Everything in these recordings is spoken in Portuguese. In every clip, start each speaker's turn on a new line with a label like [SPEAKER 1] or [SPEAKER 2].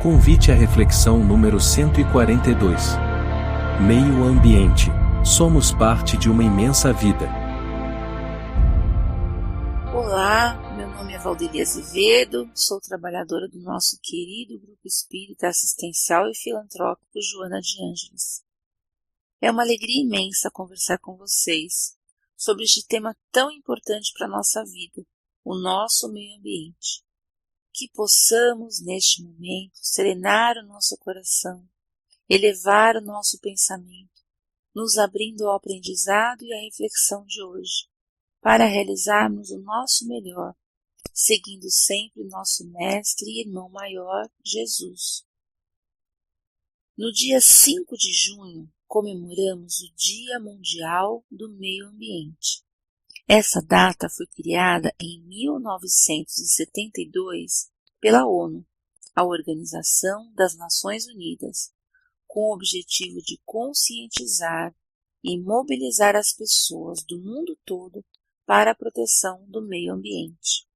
[SPEAKER 1] Convite à reflexão número 142. Meio ambiente. Somos parte de uma imensa vida.
[SPEAKER 2] Olá, meu nome é Valderia Azevedo, sou trabalhadora do nosso querido Grupo Espírita Assistencial e Filantrópico Joana de Ângeles. É uma alegria imensa conversar com vocês sobre este tema tão importante para a nossa vida, o nosso meio ambiente. Que possamos, neste momento, serenar o nosso coração, elevar o nosso pensamento, nos abrindo ao aprendizado e à reflexão de hoje, para realizarmos o nosso melhor, seguindo sempre nosso Mestre e Irmão Maior, Jesus. No dia 5 de junho, comemoramos o Dia Mundial do Meio Ambiente. Essa data foi criada em 1972 pela ONU, a Organização das Nações Unidas, com o objetivo de conscientizar e mobilizar as pessoas do mundo todo para a proteção do meio ambiente.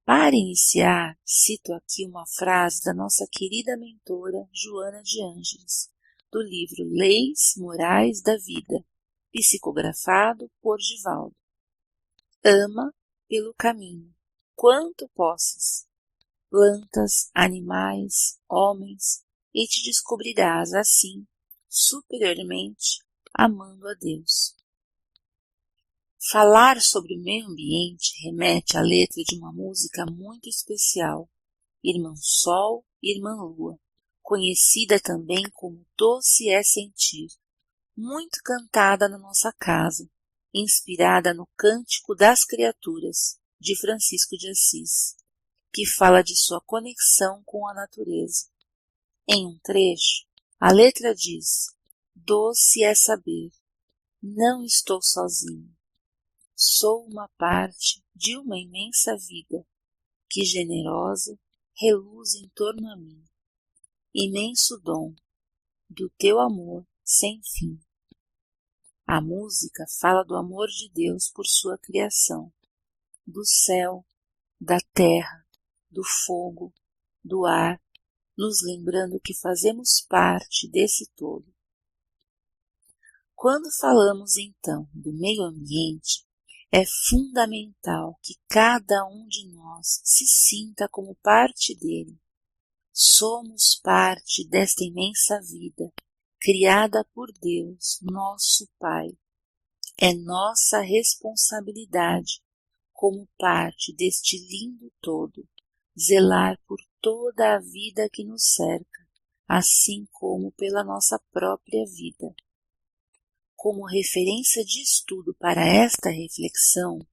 [SPEAKER 2] Para iniciar, cito aqui uma frase da nossa querida mentora Joana de Ângeles, do livro Leis Morais da Vida, psicografado por Divaldo. Ama pelo caminho, quanto possas, plantas, animais, homens, e te descobrirás assim, superiormente, amando a Deus. Falar sobre o meio ambiente remete à letra de uma música muito especial, Irmão Sol, Irmã Lua, conhecida também como Doce é Sentir, muito cantada na nossa casa, inspirada no Cântico das Criaturas, de Francisco de Assis, que fala de sua conexão com a natureza. Em um trecho, a letra diz: doce é saber, não estou sozinho, sou uma parte de uma imensa vida, que generosa reluz em torno a mim, imenso dom do teu amor sem fim. A música fala do amor de Deus por sua criação, do céu, da terra, do fogo, do ar, nos lembrando que fazemos parte desse todo. Quando falamos então do meio ambiente, é fundamental que cada um de nós se sinta como parte dele. Somos parte desta imensa vida, criada por Deus, nosso Pai. É nossa responsabilidade, como parte deste lindo todo, zelar por toda a vida que nos cerca, assim como pela nossa própria vida. Como referência de estudo para esta reflexão,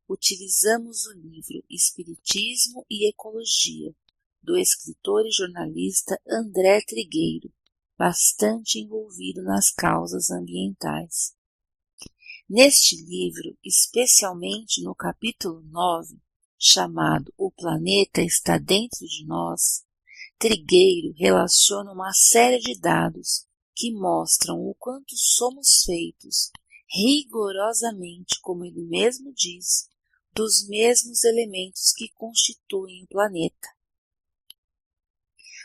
[SPEAKER 2] utilizamos o livro Espiritismo e Ecologia, do escritor e jornalista André Trigueiro, bastante envolvido nas causas ambientais. Neste livro, especialmente no capítulo 9, chamado O Planeta Está Dentro de Nós, Trigueiro relaciona uma série de dados que mostram o quanto somos feitos, rigorosamente, como ele mesmo diz, dos mesmos elementos que constituem o planeta.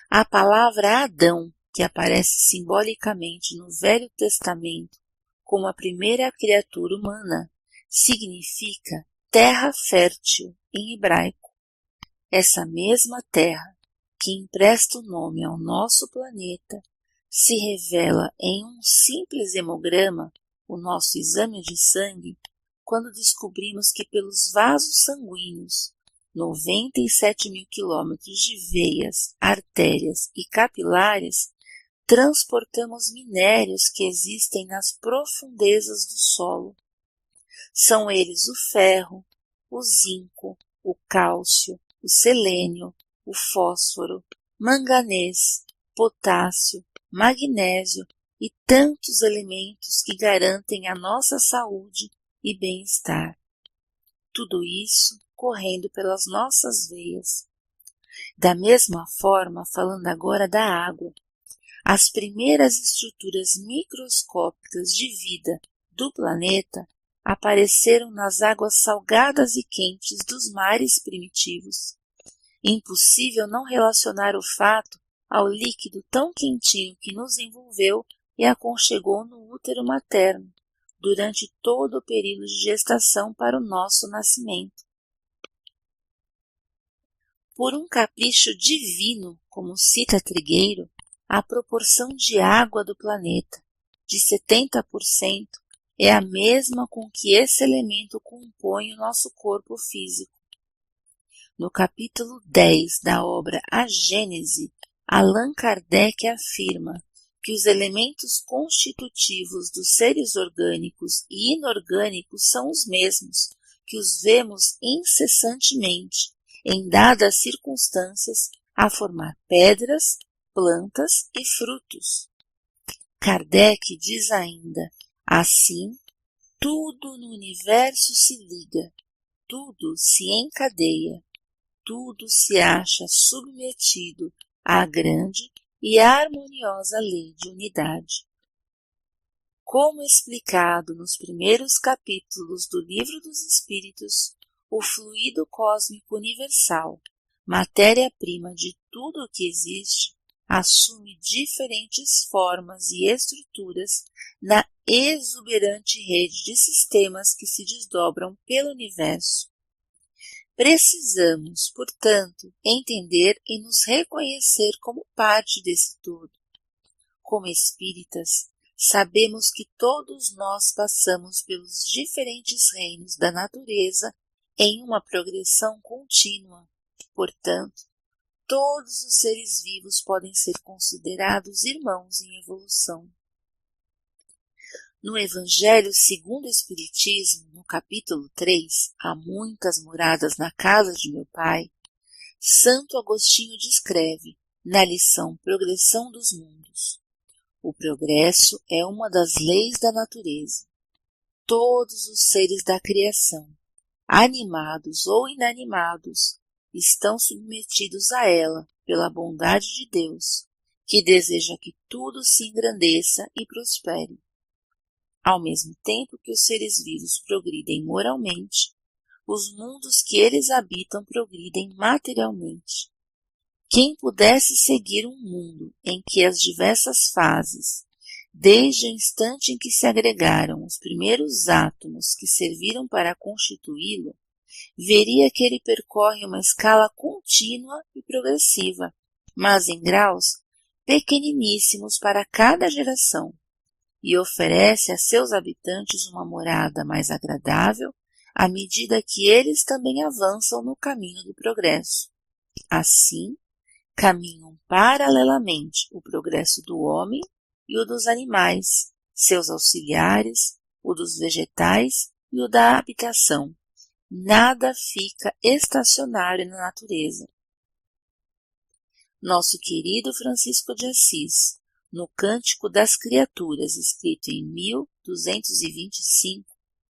[SPEAKER 2] A palavra Adão, que aparece simbolicamente no Velho Testamento como a primeira criatura humana, significa terra fértil em hebraico. Essa mesma terra, que empresta o nome ao nosso planeta, se revela em um simples hemograma, o nosso exame de sangue, quando descobrimos que pelos vasos sanguíneos, 97.000 quilômetros de veias, artérias e capilares, transportamos minérios que existem nas profundezas do solo. São eles o ferro, o zinco, o cálcio, o selênio, o fósforo, manganês, potássio, magnésio e tantos elementos que garantem a nossa saúde e bem-estar. Tudo isso correndo pelas nossas veias. Da mesma forma, falando agora da água, as primeiras estruturas microscópicas de vida do planeta apareceram nas águas salgadas e quentes dos mares primitivos, Impossível não relacionar o fato ao líquido tão quentinho que nos envolveu e aconchegou no útero materno durante todo o período de gestação para o nosso nascimento. Por um capricho divino, como cita Trigueiro, a proporção de água do planeta, de 70%, é a mesma com que esse elemento compõe o nosso corpo físico. No capítulo 10 da obra A Gênese, Allan Kardec afirma que os elementos constitutivos dos seres orgânicos e inorgânicos são os mesmos, que os vemos incessantemente, em dadas circunstâncias, a formar pedras, plantas e frutos. Kardec diz ainda: assim, tudo no universo se liga, tudo se encadeia, tudo se acha submetido à grande e harmoniosa lei de unidade. Como explicado nos primeiros capítulos do Livro dos Espíritos, o fluido cósmico universal, matéria-prima de tudo o que existe, assume diferentes formas e estruturas na exuberante rede de sistemas que se desdobram pelo universo. Precisamos, portanto, entender e nos reconhecer como parte desse todo. Como espíritas, sabemos que todos nós passamos pelos diferentes reinos da natureza em uma progressão contínua. Portanto, todos os seres vivos podem ser considerados irmãos em evolução. No Evangelho segundo o Espiritismo, no capítulo 3, Há muitas moradas na casa de meu Pai, Santo Agostinho descreve, na lição Progressão dos Mundos: o progresso é uma das leis da natureza. Todos os seres da criação, animados ou inanimados, estão submetidos a ela pela bondade de Deus, que deseja que tudo se engrandeça e prospere. Ao mesmo tempo que os seres vivos progridem moralmente, os mundos que eles habitam progridem materialmente. Quem pudesse seguir um mundo em que as diversas fases, desde o instante em que se agregaram os primeiros átomos que serviram para constituí-lo, veria que ele percorre uma escala contínua e progressiva, mas em graus pequeniníssimos para cada geração, e oferece a seus habitantes uma morada mais agradável à medida que eles também avançam no caminho do progresso. Assim, caminham paralelamente o progresso do homem e o dos animais, seus auxiliares, o dos vegetais e o da habitação. Nada fica estacionário na natureza. Nosso querido Francisco de Assis, no Cântico das Criaturas, escrito em 1225,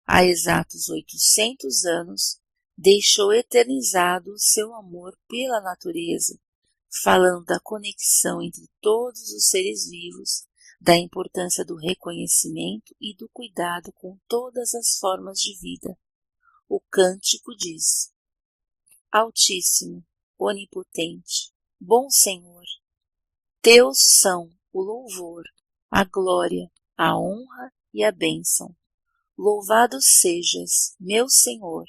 [SPEAKER 2] há exatos 800 anos, deixou eternizado o seu amor pela natureza, falando da conexão entre todos os seres vivos, da importância do reconhecimento e do cuidado com todas as formas de vida. O cântico diz: Altíssimo, onipotente, bom Senhor, teus são o louvor, a glória, a honra e a bênção. Louvado sejas, meu Senhor,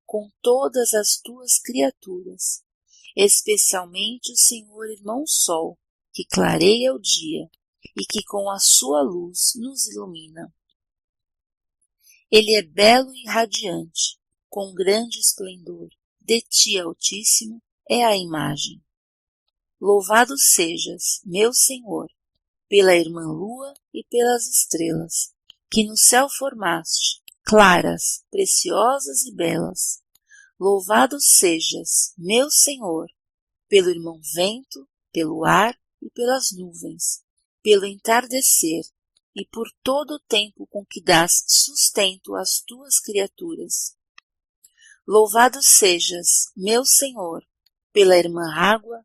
[SPEAKER 2] com todas as tuas criaturas, especialmente o Senhor Irmão Sol, que clareia o dia e que com a sua luz nos ilumina. Ele é belo e radiante, com grande esplendor, de ti, Altíssimo, é a imagem. Louvado sejas, meu Senhor, pela irmã Lua e pelas estrelas, que no céu formaste, claras, preciosas e belas. Louvado sejas, meu Senhor, pelo irmão Vento, pelo ar e pelas nuvens, pelo entardecer e por todo o tempo com que dás sustento às tuas criaturas. Louvado sejas, meu Senhor, pela irmã Água,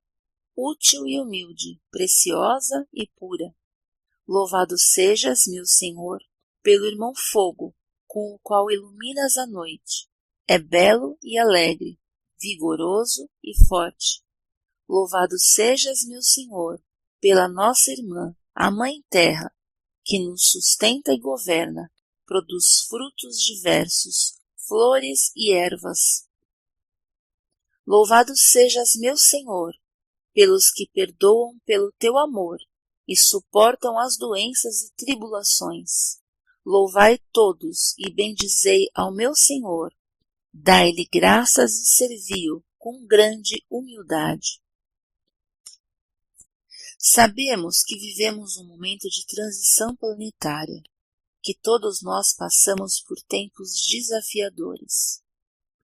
[SPEAKER 2] útil e humilde, preciosa e pura. Louvado sejas, meu Senhor, pelo irmão Fogo, com o qual iluminas a noite. É belo e alegre, vigoroso e forte. Louvado sejas, meu Senhor, pela nossa irmã, a Mãe Terra, que nos sustenta e governa, produz frutos diversos, flores e ervas. Louvado sejas, meu Senhor, pelos que perdoam pelo teu amor e suportam as doenças e tribulações. Louvai todos e bendizei ao meu Senhor, dai-lhe graças e servi-o com grande humildade. Sabemos que vivemos um momento de transição planetária, que todos nós passamos por tempos desafiadores.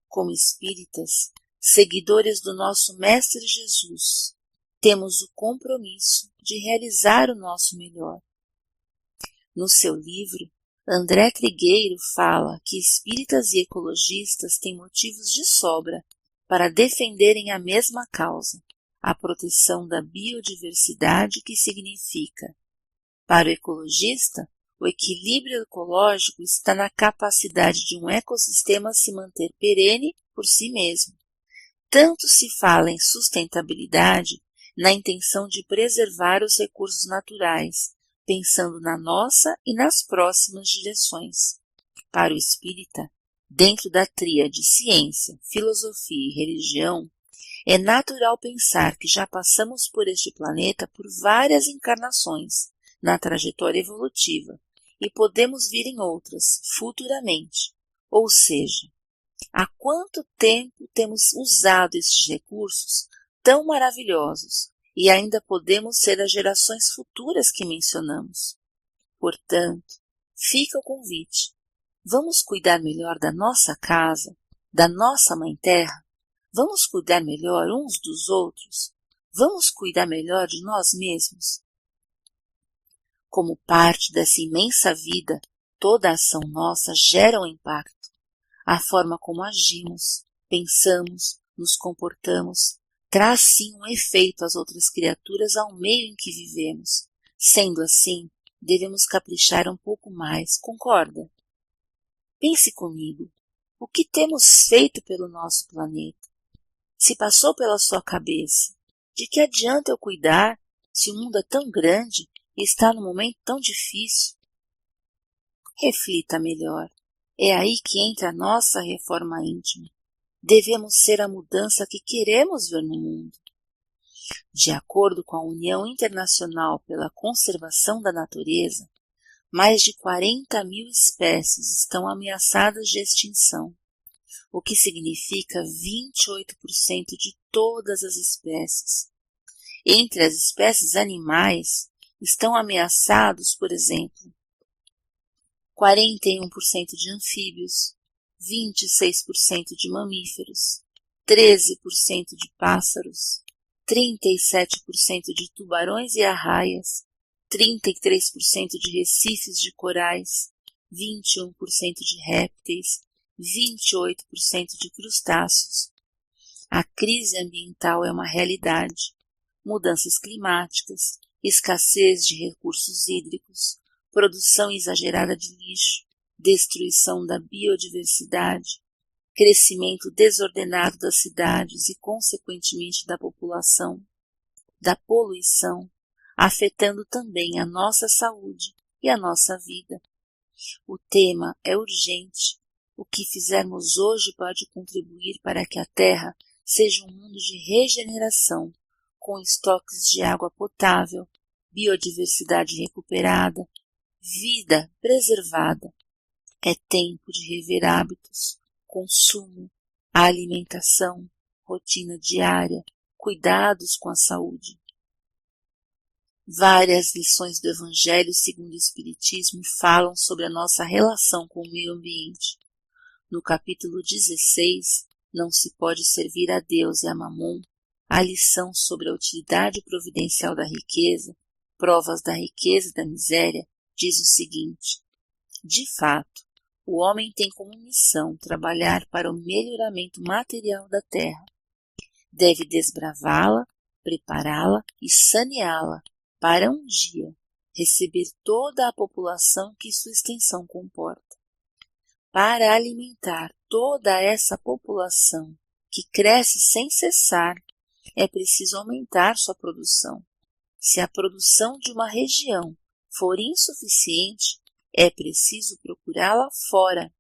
[SPEAKER 2] Como espíritas, seguidores do nosso Mestre Jesus, temos o compromisso de realizar o nosso melhor. No seu livro, André Trigueiro fala que espíritas e ecologistas têm motivos de sobra para defenderem a mesma causa, a proteção da biodiversidade, que significa, para o ecologista, o equilíbrio ecológico está na capacidade de um ecossistema se manter perene por si mesmo. Tanto se fala em sustentabilidade na intenção de preservar os recursos naturais, pensando na nossa e nas próximas gerações. Para o espírita, dentro da tríade ciência, filosofia e religião, é natural pensar que já passamos por este planeta por várias encarnações na trajetória evolutiva e podemos vir em outras futuramente. Ou seja, há quanto tempo temos usado estes recursos tão maravilhosos e ainda podemos ser as gerações futuras que mencionamos. Portanto, fica o convite. Vamos cuidar melhor da nossa casa, da nossa Mãe Terra? Vamos cuidar melhor uns dos outros? Vamos cuidar melhor de nós mesmos? Como parte dessa imensa vida, toda ação nossa gera um impacto. A forma como agimos, pensamos, nos comportamos, traz sim um efeito às outras criaturas ao meio em que vivemos. Sendo assim, devemos caprichar um pouco mais, concorda? Pense comigo, o que temos feito pelo nosso planeta? Se passou pela sua cabeça, de que adianta eu cuidar se o mundo é tão grande e está num momento tão difícil? Reflita melhor. É aí que entra a nossa reforma íntima. Devemos ser a mudança que queremos ver no mundo. De acordo com a União Internacional pela Conservação da Natureza, mais de 40.000 espécies estão ameaçadas de extinção, o que significa 28% de todas as espécies. Entre as espécies animais, estão ameaçados, por exemplo, 41% de anfíbios, 26% de mamíferos, 13% de pássaros, 37% de tubarões e arraias, 33% de recifes de corais, 21% de répteis, 28% de crustáceos. A crise ambiental é uma realidade. Mudanças climáticas, escassez de recursos hídricos, produção exagerada de lixo, destruição da biodiversidade, crescimento desordenado das cidades e, consequentemente, da população, da poluição, afetando também a nossa saúde e a nossa vida. O tema é urgente. O que fizermos hoje pode contribuir para que a Terra seja um mundo de regeneração, com estoques de água potável, biodiversidade recuperada, vida preservada. É tempo de rever hábitos, consumo, alimentação, rotina diária, cuidados com a saúde. Várias lições do Evangelho segundo o Espiritismo falam sobre a nossa relação com o meio ambiente. No capítulo 16, Não se pode servir a Deus e a Mamon, a lição sobre a utilidade providencial da riqueza, provas da riqueza e da miséria, diz o seguinte: de fato, o homem tem como missão trabalhar para o melhoramento material da terra. Deve desbravá-la, prepará-la e saneá-la para um dia receber toda a população que sua extensão comporta. Para alimentar toda essa população que cresce sem cessar, é preciso aumentar sua produção. Se a produção de uma região for insuficiente, é preciso procurá-la fora.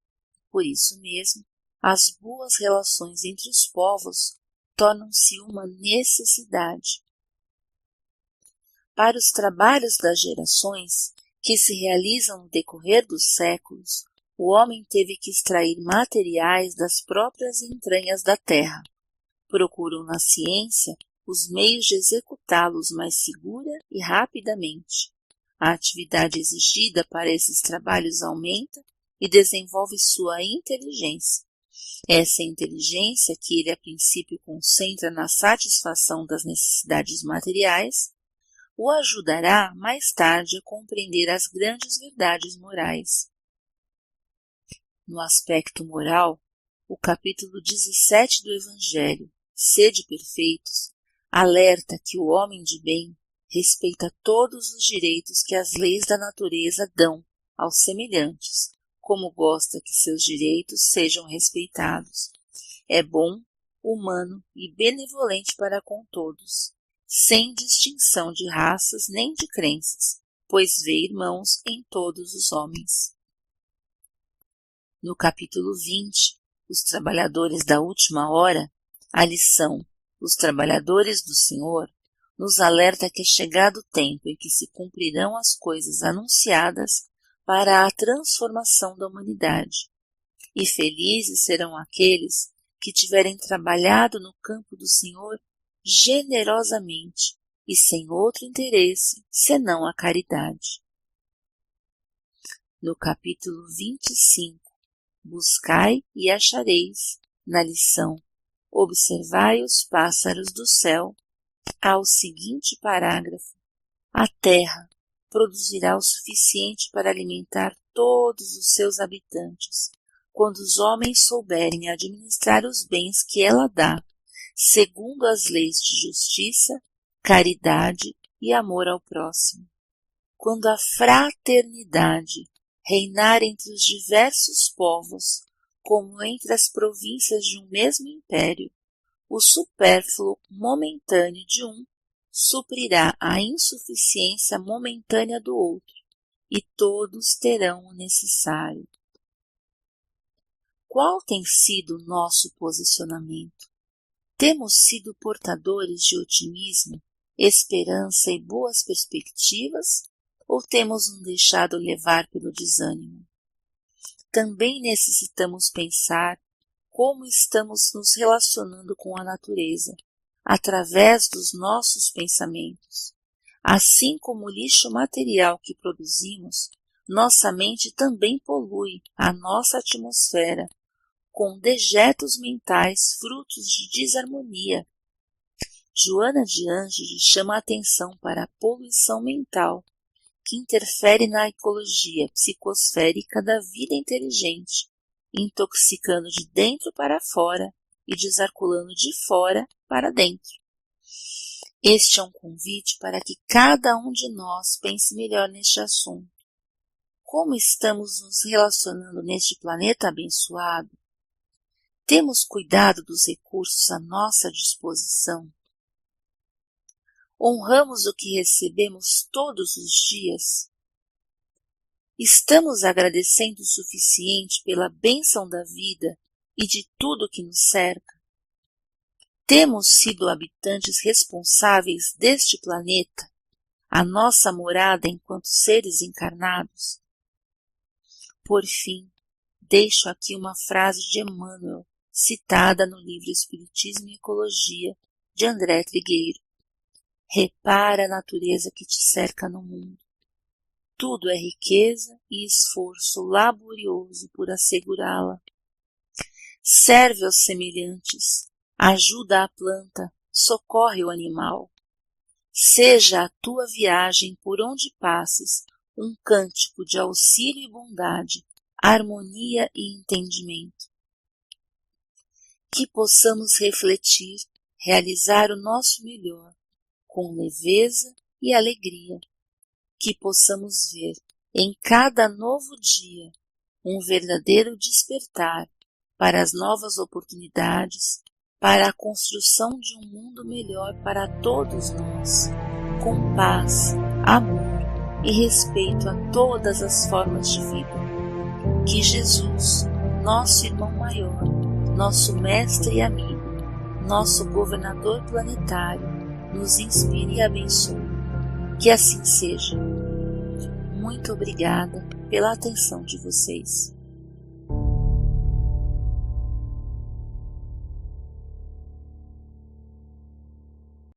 [SPEAKER 2] Por isso mesmo, as boas relações entre os povos tornam-se uma necessidade. Para os trabalhos das gerações, que se realizam no decorrer dos séculos, o homem teve que extrair materiais das próprias entranhas da terra. Procuram na ciência os meios de executá-los mais segura e rapidamente. A atividade exigida para esses trabalhos aumenta e desenvolve sua inteligência. Essa inteligência, que ele a princípio concentra na satisfação das necessidades materiais, o ajudará mais tarde a compreender as grandes verdades morais. No aspecto moral, o capítulo 17 do Evangelho, Sede Perfeitos, alerta que o homem de bem respeita todos os direitos que as leis da natureza dão aos semelhantes, como gosta que seus direitos sejam respeitados. É bom, humano e benevolente para com todos, sem distinção de raças nem de crenças, pois vê irmãos em todos os homens. No capítulo 20, Os Trabalhadores da Última Hora, a lição Os Trabalhadores do Senhor nos alerta que é chegado o tempo em que se cumprirão as coisas anunciadas para a transformação da humanidade. E felizes serão aqueles que tiverem trabalhado no campo do Senhor generosamente e sem outro interesse senão a caridade. No capítulo 25, Buscai e achareis, na lição Observai os pássaros do céu, há o seguinte parágrafo: a terra produzirá o suficiente para alimentar todos os seus habitantes, quando os homens souberem administrar os bens que ela dá, segundo as leis de justiça, caridade e amor ao próximo. Quando a fraternidade reinar entre os diversos povos, como entre as províncias de um mesmo império, o supérfluo momentâneo de um suprirá a insuficiência momentânea do outro, e todos terão o necessário. Qual tem sido o nosso posicionamento? Temos sido portadores de otimismo, esperança e boas perspectivas, ou temos nos deixado levar pelo desânimo? Também necessitamos pensar como estamos nos relacionando com a natureza, através dos nossos pensamentos. Assim como o lixo material que produzimos, nossa mente também polui a nossa atmosfera com dejetos mentais frutos de desarmonia. Joana de Ângeles chama a atenção para a poluição mental, que interfere na ecologia psicosférica da vida inteligente, intoxicando de dentro para fora e desarculando de fora para dentro. Este é um convite para que cada um de nós pense melhor neste assunto. Como estamos nos relacionando neste planeta abençoado? Temos cuidado dos recursos à nossa disposição? Honramos o que recebemos todos os dias? Estamos agradecendo o suficiente pela bênção da vida e de tudo que nos cerca? Temos sido habitantes responsáveis deste planeta, a nossa morada enquanto seres encarnados? Por fim, deixo aqui uma frase de Emmanuel, citada no livro Espiritismo e Ecologia, de André Trigueiro. Repara a natureza que te cerca no mundo. Tudo é riqueza e esforço laborioso por assegurá-la. Serve aos semelhantes, ajuda a planta, socorre o animal. Seja a tua viagem por onde passes um cântico de auxílio e bondade, harmonia e entendimento. Que possamos refletir, realizar o nosso melhor, com leveza e alegria, que possamos ver em cada novo dia um verdadeiro despertar para as novas oportunidades, para a construção de um mundo melhor para todos nós, com paz, amor e respeito a todas as formas de vida. Que Jesus, nosso irmão maior, nosso mestre e amigo, nosso governador planetário, nos inspire e abençoe. Que assim seja. Muito obrigada pela atenção de vocês.